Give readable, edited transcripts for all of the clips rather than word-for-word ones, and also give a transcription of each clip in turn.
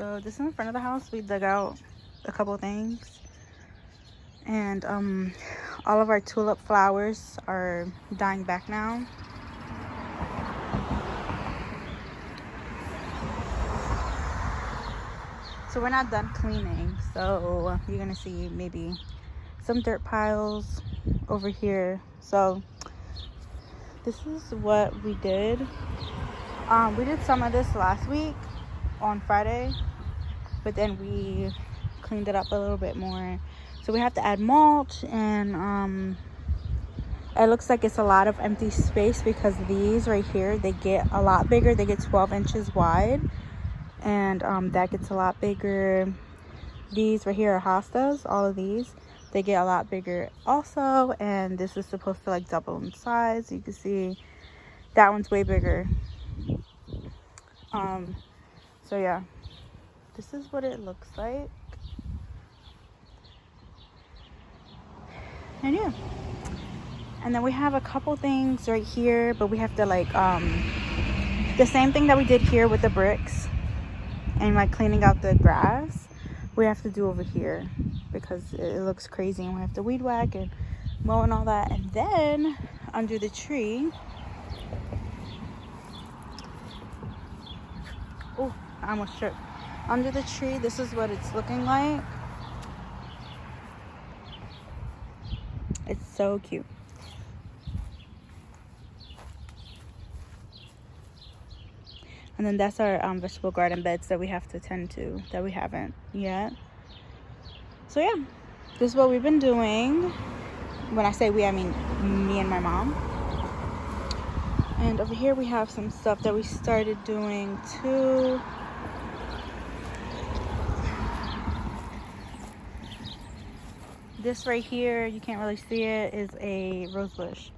So this is in front of the house. We dug out a couple things, and all of our tulip flowers are dying back now. So we're not done cleaning, so you're gonna see maybe some dirt piles over here. So this is what we did. We did some of this last week on Friday, but then we cleaned it up a little bit more. So we have to add mulch, and it looks like it's a lot of empty space because these right here, they get a lot bigger. They get 12 inches wide, and that gets a lot bigger. These right here are hostas. All of these, they get a lot bigger also, and this is supposed to like double in size. You can see that one's way bigger. So yeah, this is what it looks like. And yeah, and then we have a couple things right here, but we have to like the same thing that we did here with the bricks and like cleaning out the grass, we have to do over here because it looks crazy, and we have to weed whack and mow and all that. And then under the tree, oh, I almost tripped. Under the tree, this is what it's looking like. It's so cute. And then that's our vegetable garden beds that we have to tend to, that we haven't yet. So yeah, this is what we've been doing. When I say we, I mean me and my mom. And over here we have some stuff that we started doing too. This right here, you can't really see it, is a rose bush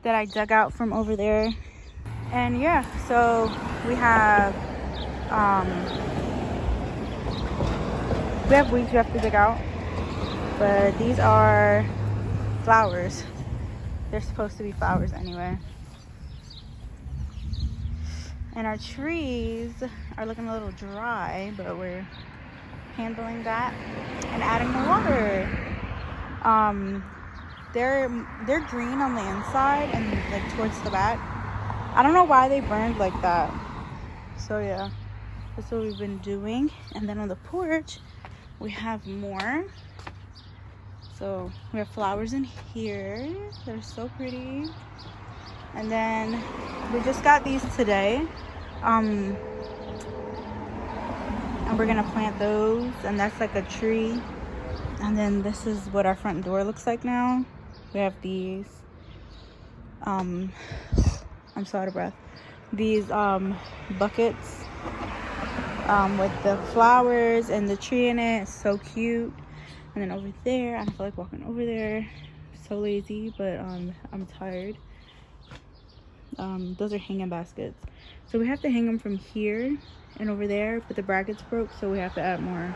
that I dug out from over there. And yeah, so we have weeds we have to dig out, but these are flowers. They're supposed to be flowers anyway. And our trees are looking a little dry, but we're handling that and adding more water. They're green on the inside and like towards the back. I don't know why they burned like that. So yeah, that's what we've been doing. And then on the porch we have more. So we have flowers in here. They're so pretty. And then we just got these today. And we're gonna plant those, and that's like a tree. And then this is what our front door looks like now. We have these I'm so out of breath. These buckets with the flowers and the tree in it. It's so cute. And then over there, I feel like walking over there. So lazy, but I'm tired. Those are hanging baskets. So we have to hang them from here and over there, but the brackets broke, so we have to add more.